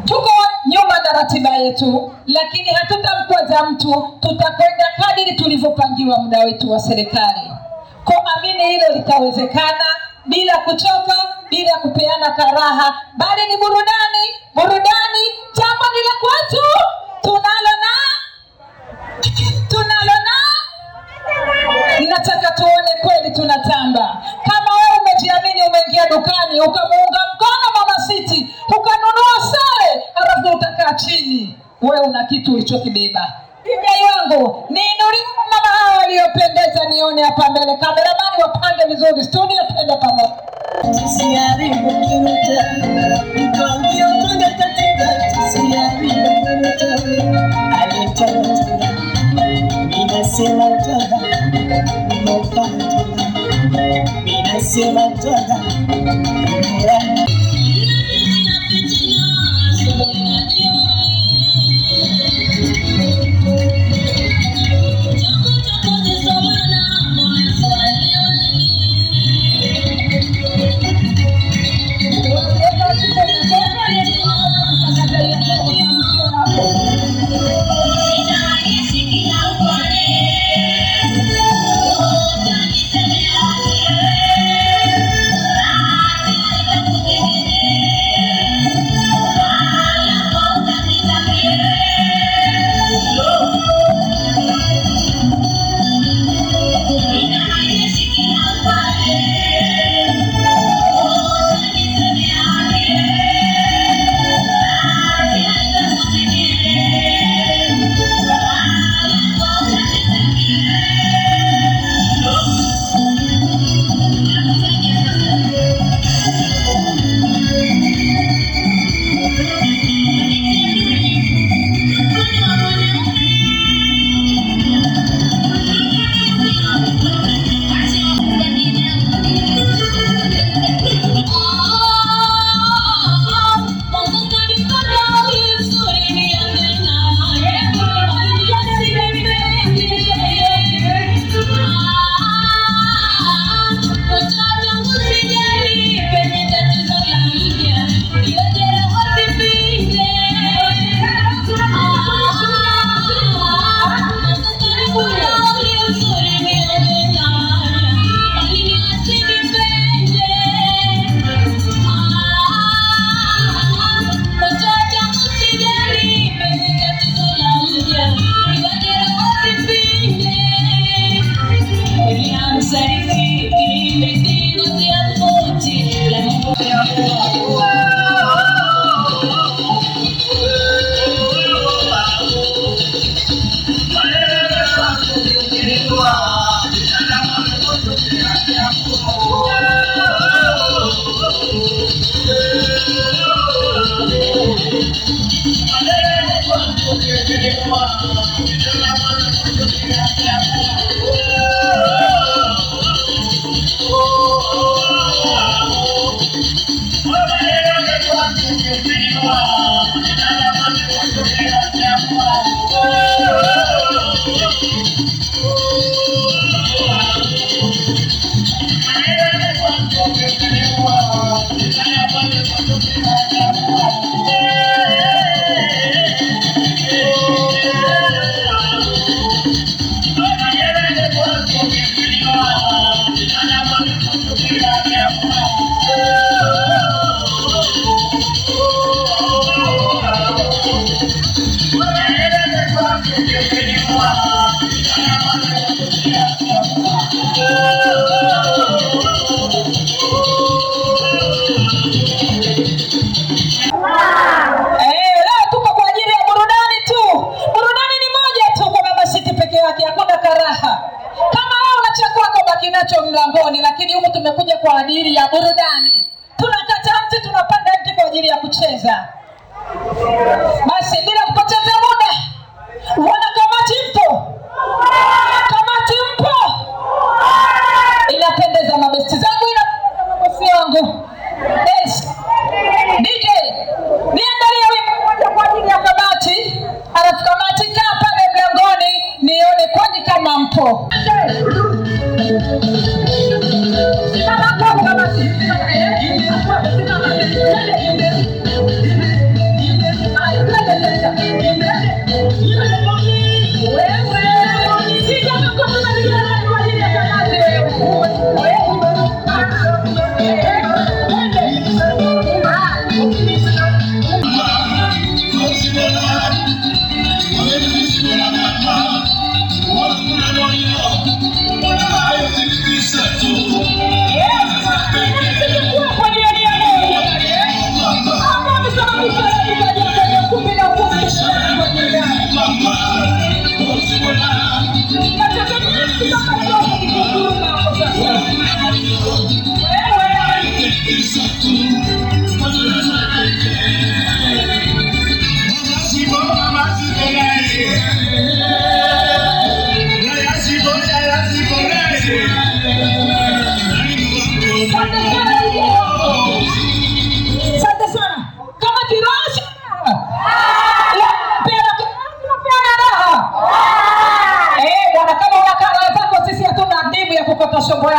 Tuko nyuma na ratiba yetu, lakini hatutamkwaza mtu, tutakwenda kadiri tulivyopangiwa muda wetu wa serikali. Kwa amini hilo litawezekana bila kuchoka, bila kupeana karaha, bali ni burudani. Jambo ni la kwetu, tunalo na nataka tuone kweli tunatamba. Kama wewe umejiamini, umeingia dukani ukamuunga mkono Mama City, ukanunua sare, halafu utakaa chini, wewe una kitu ulichokibeba. Kijai wangu, niinulie mama hao waliopendeza, nione hapa mbele. Kameramani wapange vizuri, studio twende pamoja. Siyaribu kimeta, mkongio tunga katika. Siyaribu kimeta, alitoka. Minasema toka, mofana toka. Minasema toka, mofana. Lakini huko tumekuja kwa ajili ya burudani. Tunakata mti, tunapanda mti kwa ajili ya kucheza. Basi bila kupoteza muda, wana kamati mpo? Kamati mpo?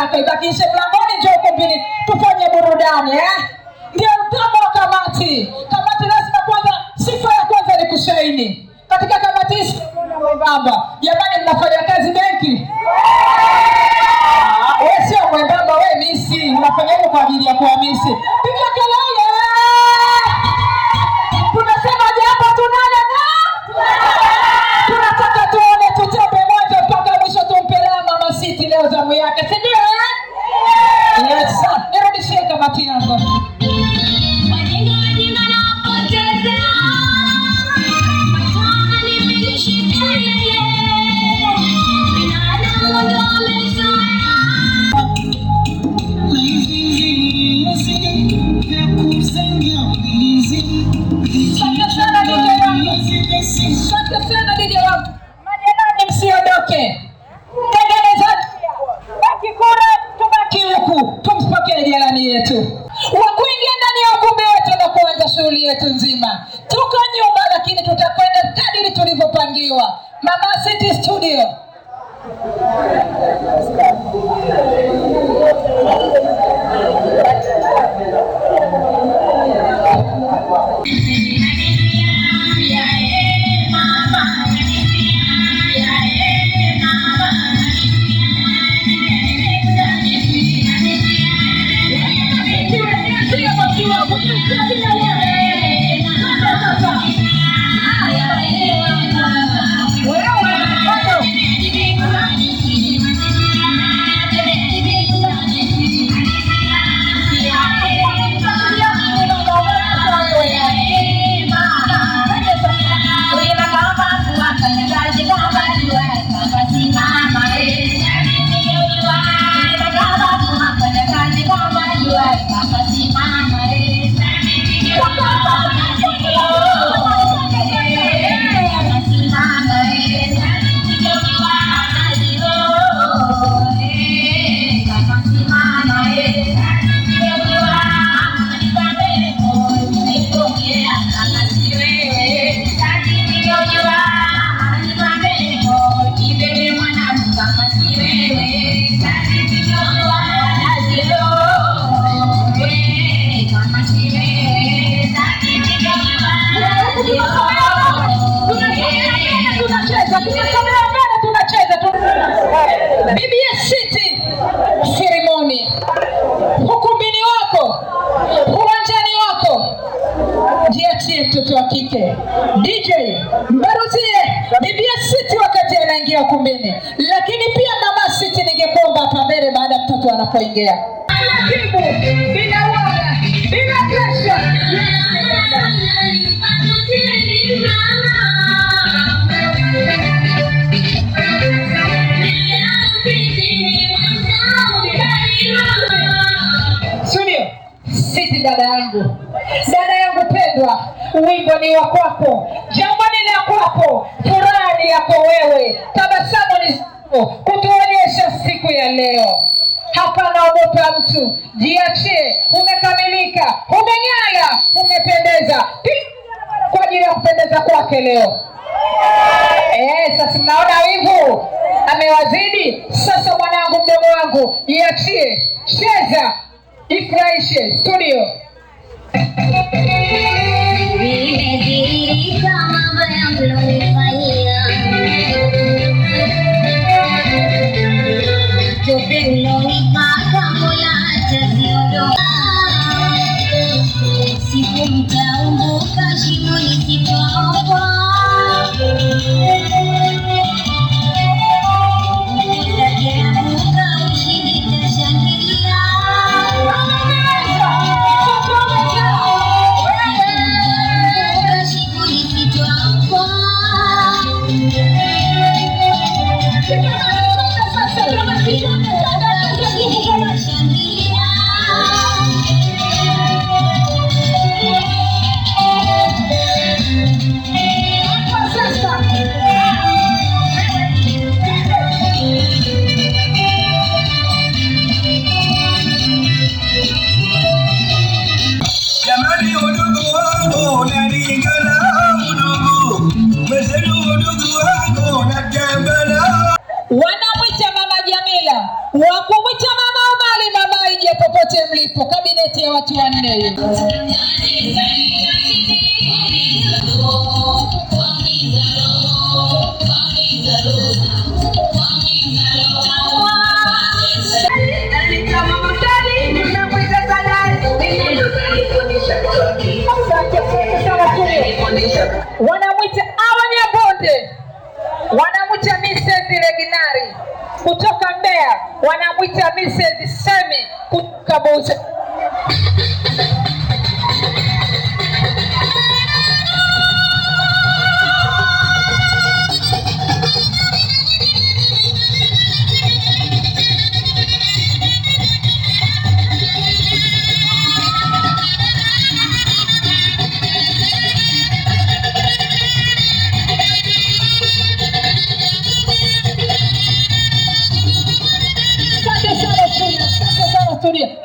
yako, ibakishe mlangoni, njoo ukumbini tufanye burudani Ndio utamu wa kamati. Kamati lazima kwanza, sifa ya kwanza ni kushaini. Katika kamati hii mwembamba. Jamani, mnafanya kazi benki? Wewe sio mwembamba, wewe misi. Unafanya hivyo kwa ajili ya kuwa misi. Piga kelele. Tunasema hapa tunana tunataka tuone tutepe moja mpaka mwisho, tumpelea Mama City leo zamu yake, si ndio? Yes, nirudishie kamati yangu. Msiondoke. Tengeneza baki kura, tubaki huku, tumpokee jirani yetu. Wakuingia ndani ya ukumbi wetu na kuanza shughuli yetu nzima. Tuko nyuma lakini tutakwenda kadiri tulivyopangiwa. Mama City Studio. BBS City ceremony. Ukumbini wako, uwanjani wako, jiachie mtoto wa kike. DJ mbaruzie BBS City wakati anaingia ukumbini. Lakini pia Mama City ningekuomba hapa mbele baada mtoto anapoingia. Bila uoga, bila pressure. City dada yangu pendwa, wimbo ni wa kwako, jambo ni la kwako, furaha ni yako wewe, tabasamu ni zako kutuonyesha siku ya leo. Hapana ogopa mtu, jiachie, umekamilika, umeng'ara, umependeza kwa ajili ya kupendeza kwake leo. Sasa mnaona wivu amewazidi. Sasa mwanangu, mdogo wangu, jiachie, cheza, ifurahishe. Studio. Nimedhihirika mambo ya mlonifanyia, tope mlonipaka Mola ataziondoa. Siku mtaumbuka shimoni sitookoa. ipo kabineti ya watu wanne. Wanamwita Awanyabonde, wanamwita Mrs. Leginari kutoka Mbeya, wanamwita Mrs. Semi kutoka Buza.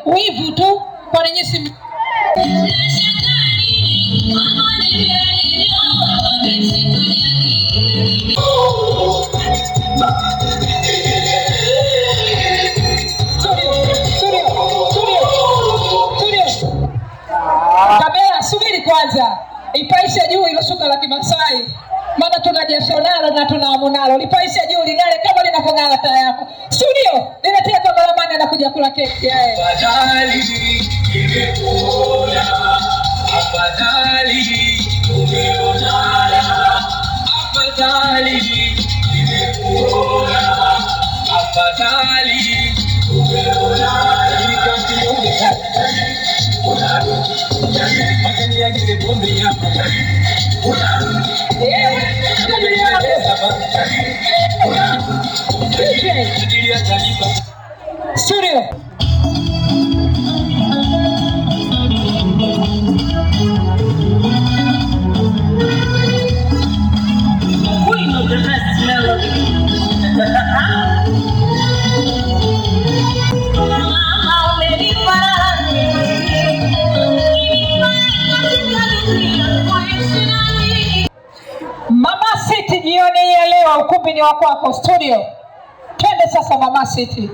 Wivu tu kwa nyesi. Kamera, subiri kwanza. Ipaisha juu ilo shuka la Kimasai. Maana tuna jasho nalo na tuna amu nalo. Lipaisha juu lingale kama linapongala taa yako. Studio, niletea kameramani anakuja kula keki. Afadhali nimekuona, afadhali umeonana, afadhali nimekuona, afadhali umeonana. Studio. Queen of the best melody. Mama City jioni ya leo, ukumbi ni wako wako. Studio, twende sasa Mama City.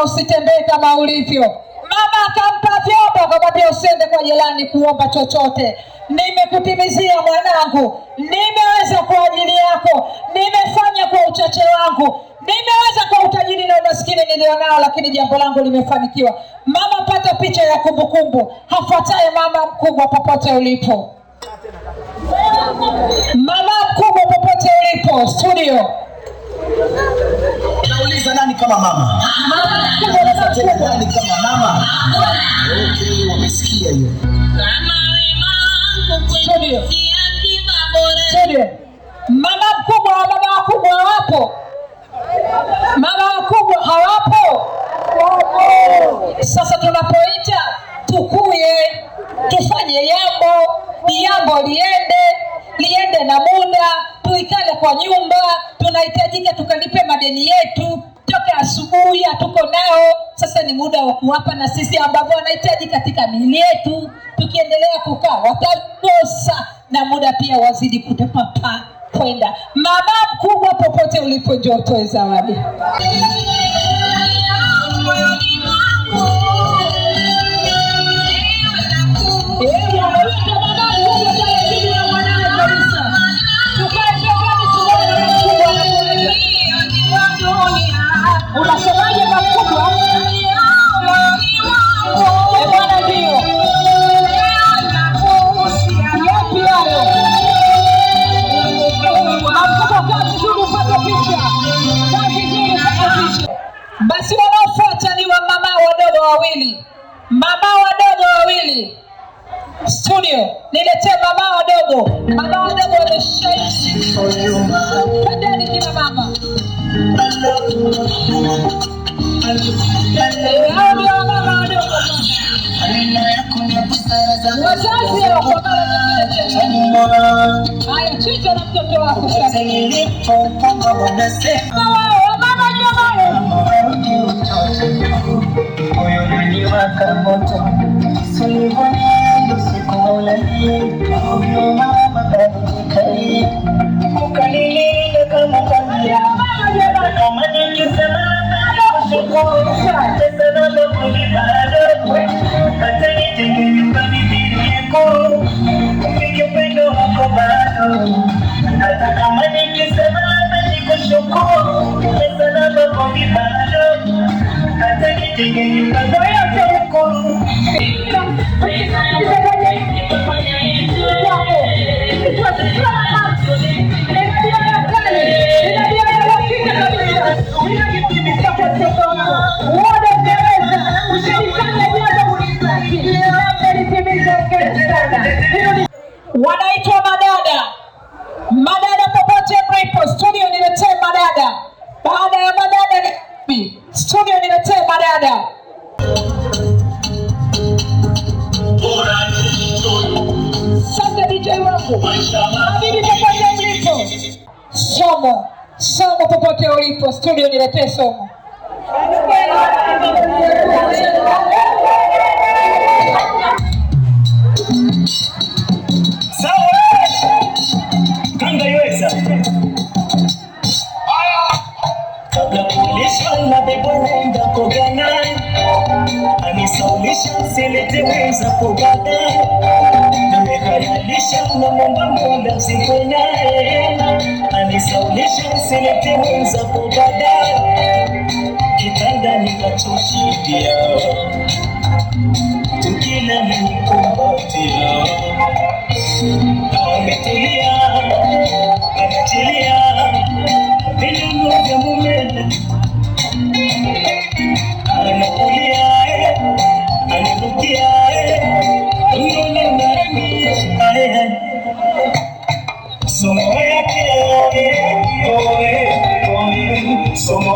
Usitembee kama ulivyo. Mama akampa vyombo, akamwambia usiende kwa jirani kuomba chochote. Nimekutimizia mwanangu, nimeweza kwa ajili yako, nimefanya kwa uchache wangu, nimeweza kwa utajiri na umaskini nilionao, lakini jambo langu limefanikiwa. Mama pata picha ya kumbukumbu, hafuataye mama mkubwa popote ulipo. Mama mkubwa popote ulipo, studio. Nauliza nani kama mama? Nani kama mama? Okay, wamesikia hiyo. Mama mkubwa wa mama wakubwa hawapo? Mama wakubwa hawapo? Sasa tunapoita tukuye, tufanye jambo liende na muda, tuikale kwa nyumba, tunahitajika tukalipe madeni yetu, toka asubuhi hatuko nao. Sasa ni muda wa kuwapa na sisi ambao wanahitaji katika miili yetu. Tukiendelea kukaa watakosa na muda pia wazidi kutapapa kwenda. Mama mkubwa popote ulipo, njoo toe zawadi. Unasemaje makubwa? Bwana ndio. Yapi hayo? Makubwa kwa vizuri upate picha. Kwa vizuri upate picha. Basi wanaofuata ni wa mama wadogo wawili. Mama wadogo wawili. Studio, niletee mama wadogo. Mama wadogo wameshaishi. Pendeni kina mama. Wazazi wako haya, chicha na mtoto wako mama jamani. Moyo niliwaka moto, sulivani usiku ulani, mama kanikali, ukanilinda kama kamia, kama nikisema kushukuru, sana ndo kulibado, hata nitenge nyumbani niliyeko, ufike upendo wako bado, hata kama nikisema kushukuru, sana ndo kulibado, hata nitenge nyumbani niliyeko. Wanaitwa madada. Madada popote mlipo, studio niletee madada. Baada ya madada ni studio niletee madada. Sasa DJ wangu, habibi popote mlipo, somo popote ulipo, studio niletee somo. Sawa. Kanga iwe mzigo naye anisaulisha usilete mwenzako baadaye kitanda nikachoshikia tukila nikukumbatia ametulia anachilia vilungu vya mume anakulia anibukia mnono na rangi somo yake somo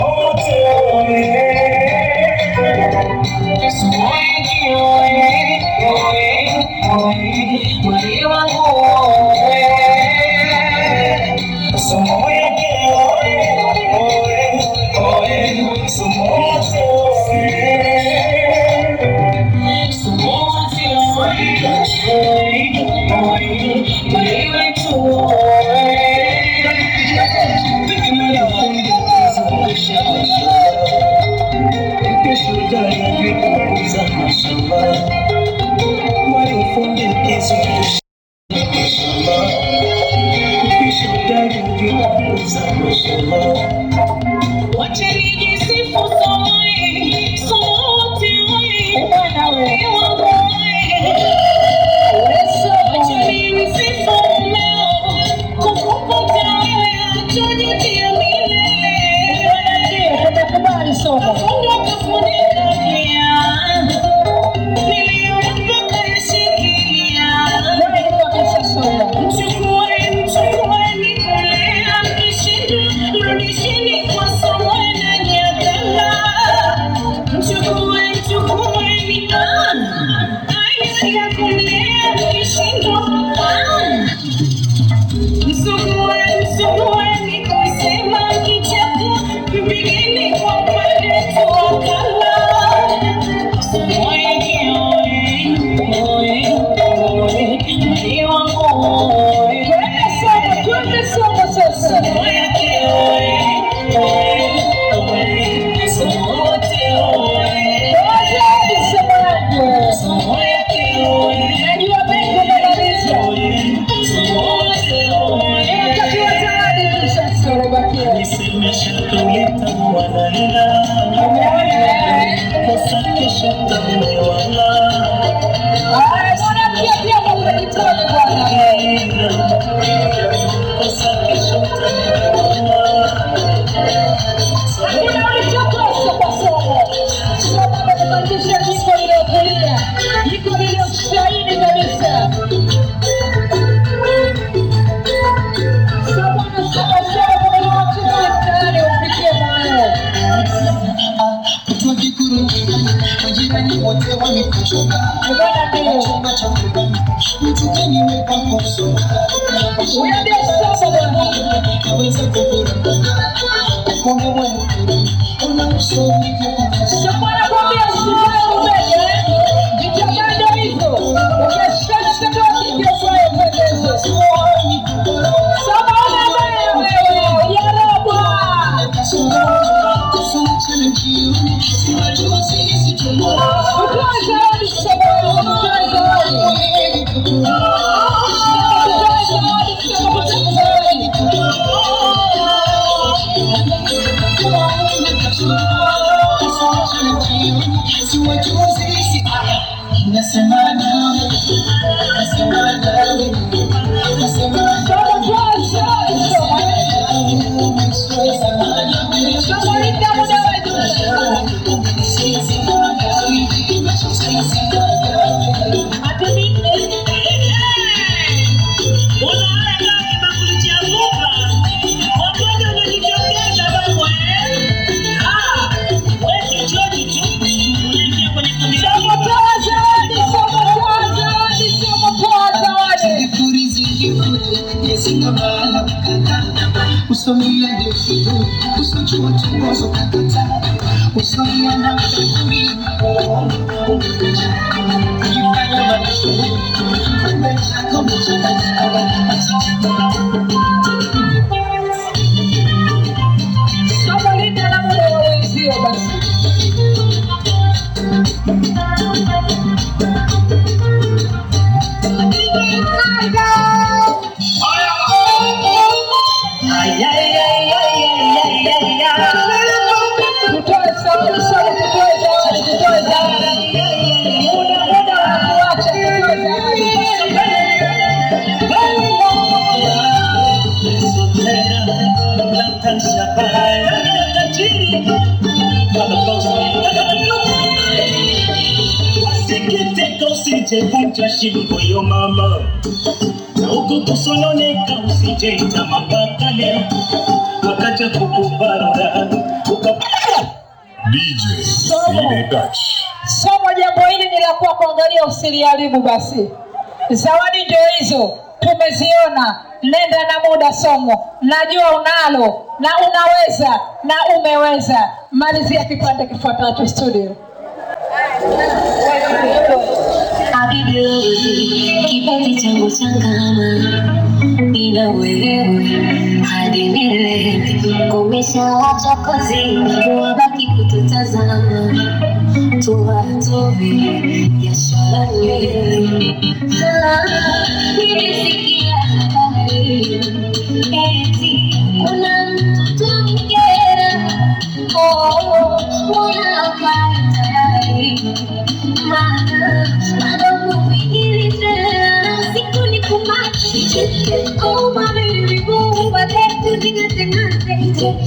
Haya Tansha bahaya tajiri wasikiteka usijevunja shingo yo mama na huku kusononeka usijeita mabaka leo wakaja kukubarura DJ Sile Dutch. Somo jambo hili ni la kwa kuangalia usiliharibu basi. Zawadi ndio hizo tumeziona. Nenda na muda somo. Najua unalo na unaweza na umeweza. Malizia kipande kifuatacho studio. Habibi, kipenzi changu changama, nina wewe hadi milele. Komesha wachokozi, wabaki kututazama, tuwatoe biashara nywele. Nimesikia habari eti kuna mtoto mkera, mbona ukai tayari? Mana bado kufikiri tena, siku ni kumati. Oh my baby boo, but then to sing a thing and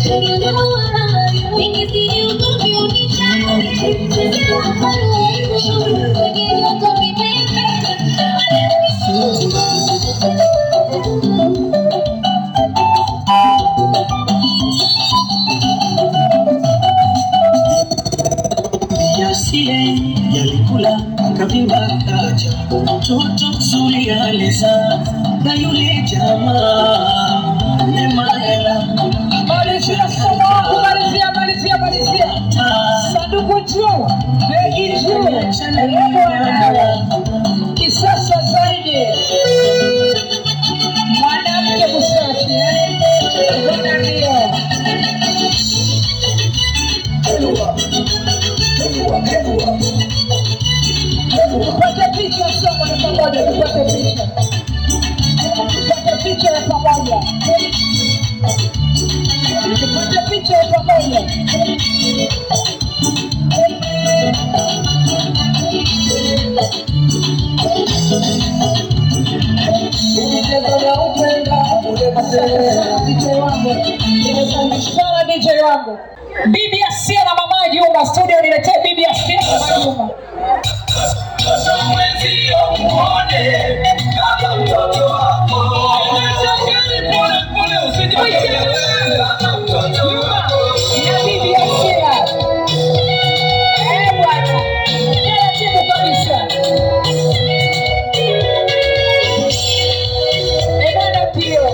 say, you know what I do. When you see you go, you need to say, Yasile yalikula akavimba kaja mtoto mzuri aleza na yule jamaa nemahela Malizia somo, malizia. Sanduku juu, begi juu, kisasa zaidi. Mwanamke msafi, Mbona ndio. Tupate picha somo ya pamoja, tupate picha ya pamoja. Tupate picha ya pamoja. DJ wangu Bibi Asia na Mama Juma studio, niletee Bibi Asia na Mama Juma. Bibi Asia bwana, taratibu kabisa. Bwana pio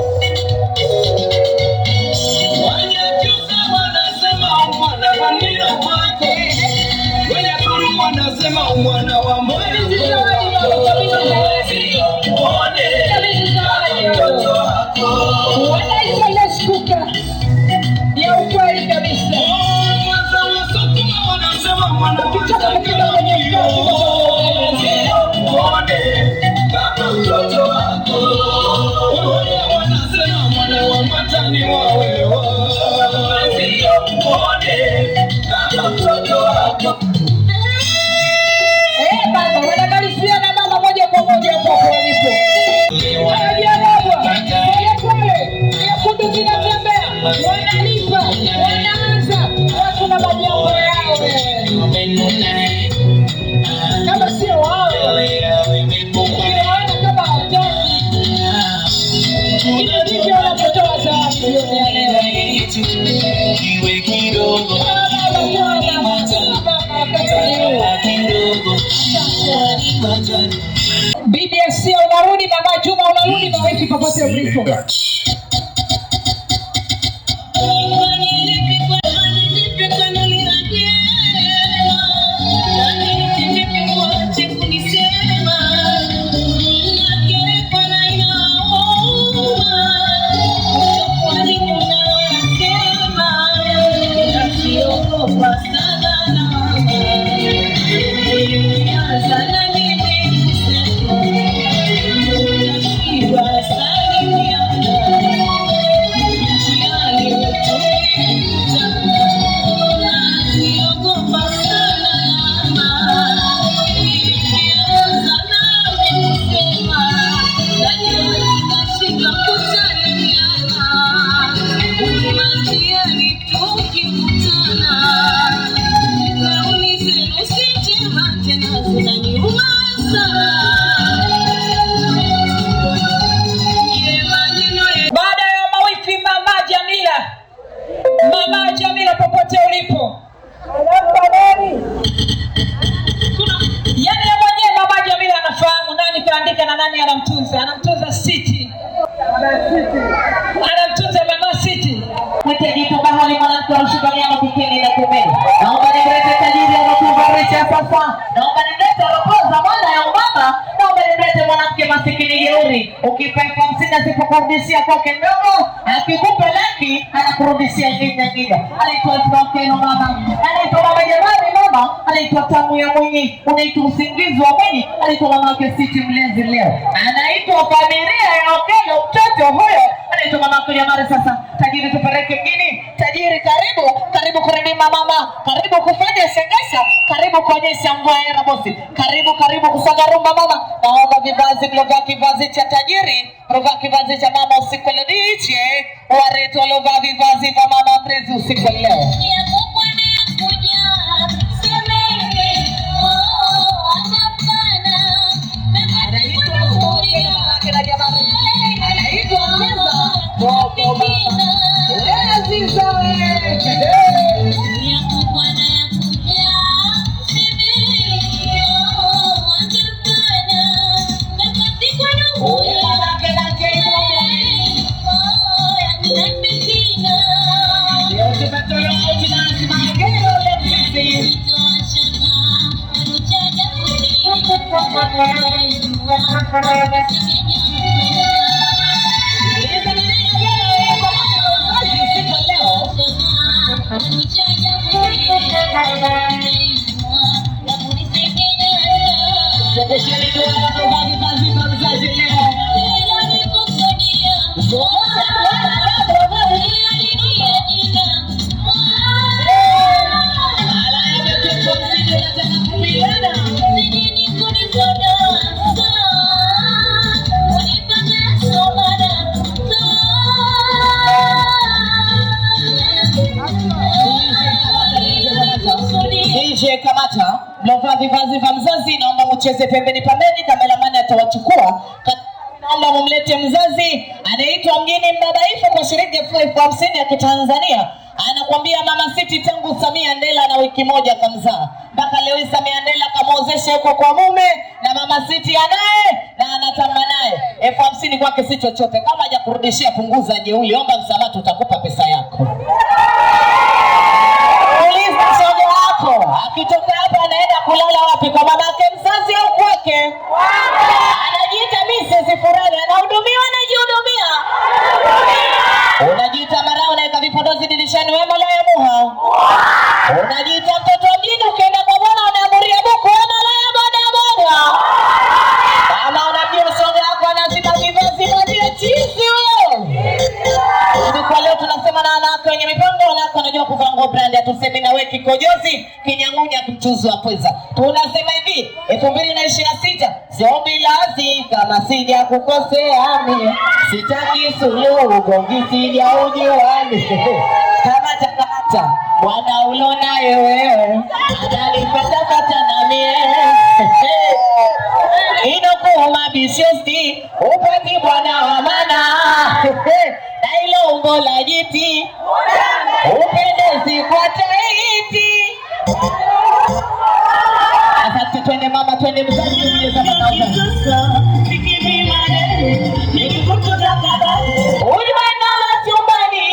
wanasema mwana wa Mungu ya ukweli kabisa. wanasema mwana Kichaka mkida kwenye mtoto wako wanasema mwana wa matani wawe mtoto wako. Baba, wanamalizia na mama moja kwa moja hapo walipo. Wanajianabwa, pole, nyekundu zinatembea, wanalipa, wanaanza, watu na majambo yao. Kama sio wao, ukiwaona kama hawataki, ina ndivyo wanapotoa zawadi jioni ya leo. Bibi Asia unarudi, Mama Juma unarudi, maweki popote ulipo. anamtunza Siti. Anamtunza mama Siti. Mtejitu bahali mwanamke ushikania mapikini na kumeni. Naomba nimlete tajiri anakuboresha sasa. Naomba nimlete ropoza mwana ya umama. Naomba nimlete mwanamke masikini jeuri. Ukipa 50 asipokurudishia kwake ndogo, akikupa laki anakurudishia nyingi. Anaitwa Smakeno mama. Anaitwa mama jamani mama. Anaitwa Tamu ya Mwinyi. Unaitwa usingizi wa Mwinyi. Anaitwa mama wake Siti mlezi leo. Anaitwa familia ya Okelo mtoto huyo. Anaitwa mama wake jamani sasa. Tajiri tupeleke mjini. Tajiri karibu kurindima mama. Karibu kufanya sengesha. Karibu kuonyesha mvua ya Rabosi. Karibu kusaga rumba mama. Naomba vivazi mlovaa kivazi cha tajiri. Mlovaa kivazi cha mama usiku leo DJ. Wareto lovaa vivazi vya mama mrezi usiku leo. Kamata, mlovaa vivazi vya mzazi, naomba mcheze pembeni kameramani atawachukua. Naomba mumlete mzazi, anaitwa mgeni mbabaifu kwa shilingi 50 ya Kitanzania. Anakuambia mama Siti tangu Samia Ndela na wiki moja kamzaa. Mpaka leo Samia Ndela kamwozesha yuko kwa mume na mama Siti anaye na anatamba naye. 50 kwake si chochote. Kama hajakurudishia punguza jeuli, omba msamaha tutakupa pesa yako. Akitoka hapa anaenda kulala wapi? Kwa mamake mzazi au kwake? Anajiita Mrs. Furani, anahudumiwa anajihudumia. Unajiita marao naeka vipodozi dirishani wewe mola ya muha. Unajiita mtoto mjini ukienda kwa bwana unaamuria buku wewe mola ya boda. Kama unajua usonge wako anaziba vivazi moja chizi wewe. Kwa leo tunasema na wanawake wenye mipango, wanawake wanajua kuvaa nguo brand, atuseme na wewe kikojozi kinyangunya mchuzi wa pweza. Tunasema hivi 2026 sio bilazi kama sija kukosea mimi, sitaki suluhu ugomvi sija ujiwani. Kama takata bwana ulonaye wewe analipata na mie inokuuma bishosti upati bwana wa mana na ilo umbo la jiti upendezi kwa taiti. Asante, twende mama, twende mzazi unyeza mama ulimana wa chumbani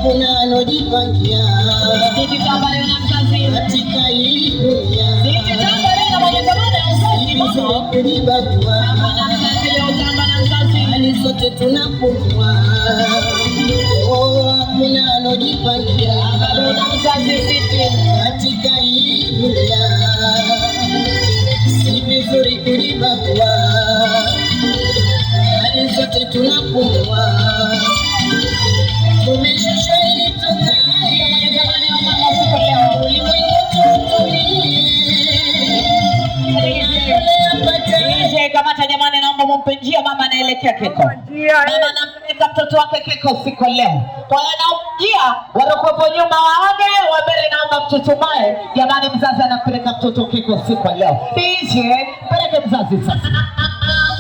kuna alojipangia katika hii dunia hali sote tunapumua. Kuna alojipangia katika hii dunia, si vizuri kulibagua, hali sote tunapumua. Tumeshusha ili tukae ulimwengu tutulie. Kamata jamani, naomba mumpe njia mama anaelekea Keko. Mama nampeleka anapeleka mtoto wake keko siku leo. Kwa hiyo naomjia wanakuwepo nyuma waone, wa mbele naomba mtutumae. Jamani, mzazi anapeleka mtoto keko siku leo. DJ, peleke mzazi sasa.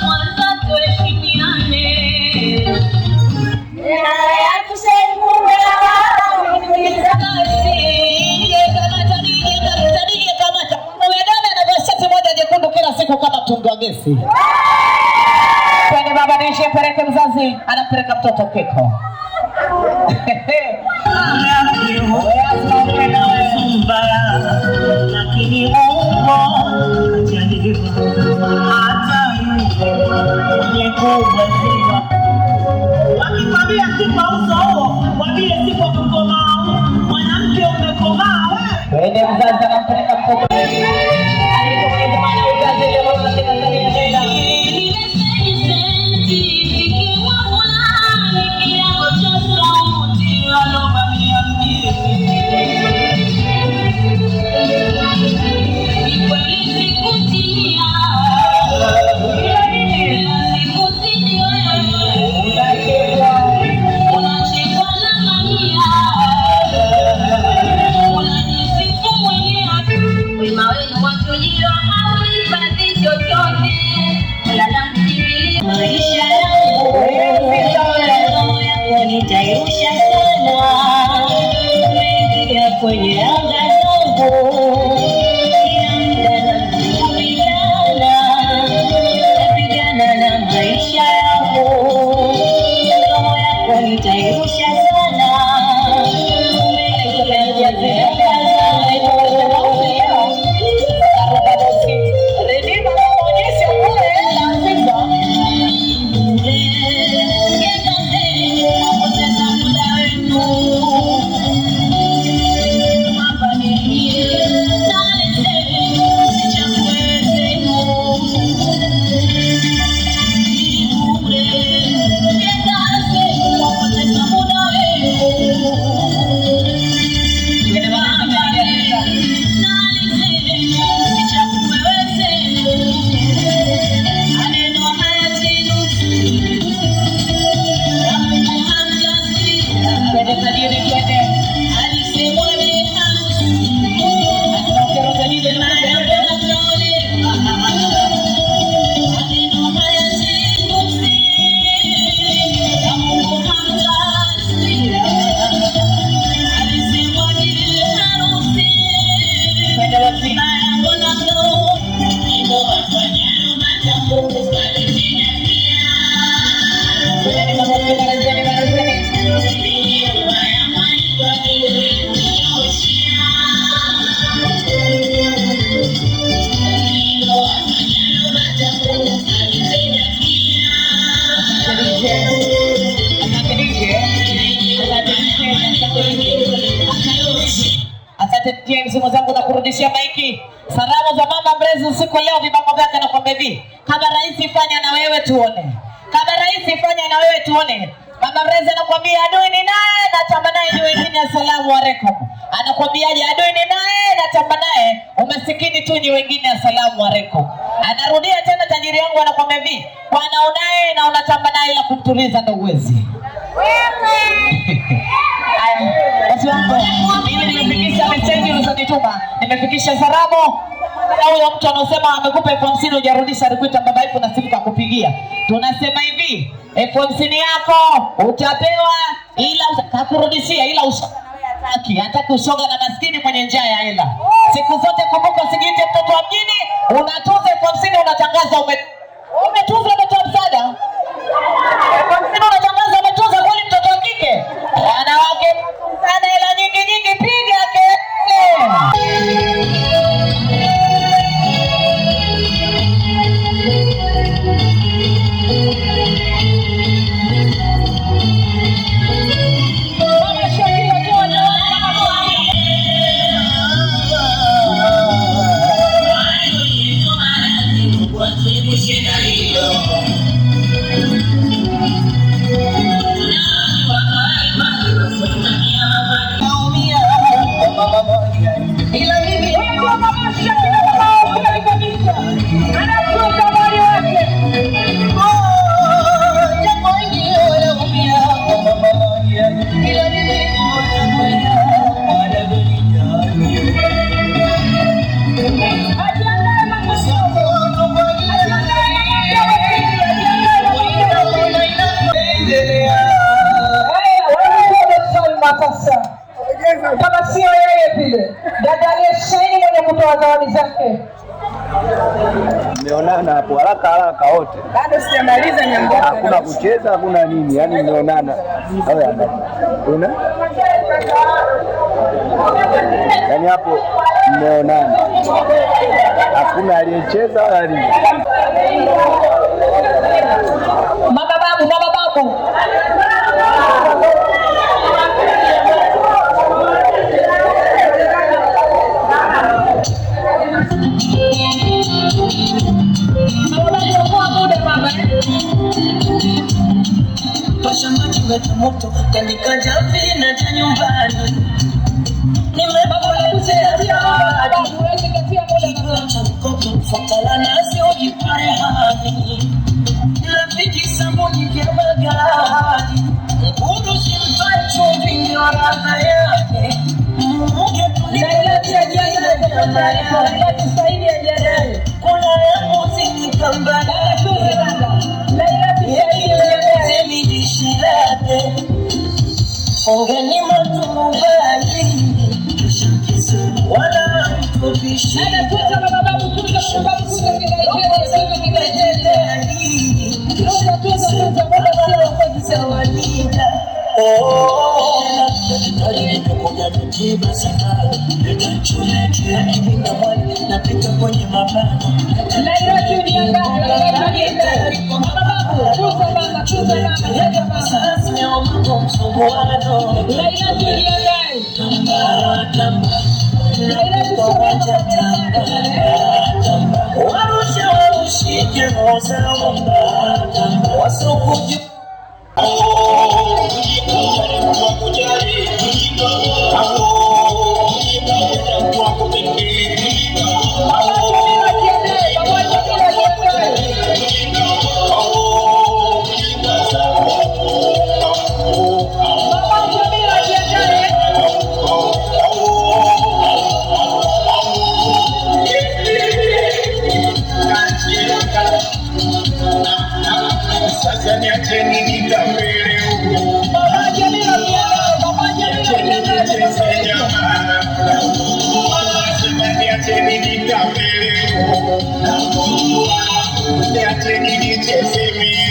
Kwanza tuheshimiane. Kama tundu wa gesi. Kwani baba nishe peleke mzazi anapeleka mtoto keko. Lakini Mungu ajaliwa hata mwenye kubwa. Wakikwambia sifa uso huo, wambie sifa kukomaa. Mwanamke umekomaa wewe. Kwani mzazi anampeleka mtoto. Nitairusha sana umeingia kwenye anga zangu, kila muda napigana na maisha yangu. Roho yako nitairusha sana umeingia kwenye anga zangu. Simu zangu na kurudishia maiki. Salamu za mama Mrezi usiku leo, vibango vyake na kwamba hivi, kama rais fanya na wewe tuone. Kama rais fanya na wewe tuone. Mama Mrezi anakuambia adui ni naye na tamba naye ni wengine. Asalamu alaykum. Anakuambiaje? Adui ni naye na tamba naye, umasikini tu ni wengine. Asalamu alaykum. Anarudia tena tajiri yangu anakuambia hivi, kwa naonaye na unatamba naye ila kumtuliza ndo uwezi. Basi wangu, mimi nimefikisha message ulizonituma. Nimefikisha salamu. Na huyo mtu anasema amekupa 50 hujarudisha, alikuita baba ipo na simu kakupigia. Tunasema hivi, 50 yako utapewa ila utakurudishia, ila hataki ushoga na maskini mwenye njaa ya hela. Siku zote kumbuka, usijiite mtoto wa mjini, unatuza 50 unatangaza umetuza umetoa msaada. 50 unatangaza umetuza kweli mtoto wa kike. Wanawake sana hela nyingi piga kelele. What we sasa. Kama sio yeye vile. Dada aliyesheheni mwenye kutoa zawadi zake. Mmeonana hapo haraka wote. Bado sijamaliza nyambo. Hakuna kucheza, hakuna nini. Yaani mmeonana. Una? Yaani hapo mmeonana. Hakuna aliyecheza wala nini. Mama babu. Pasha maji weka moto, tandika jamvi na ja nyumbani. Nimebaba kuzetia kichwa cha mkopo, mfotala nazi ujipare hadi. Rafiki sabuni vya magadi, mkuru simpai chumvi ndio radha yake. Munge tuliletea jana kama yake. Kuna yangu zinikambana ongeni matubali wala mtupishi napita kwenye mabano warusha warushike roza wasukuju Sasa niacheni nitambele huko. Niacheni nitambele huko. Niacheni nicheze mimi.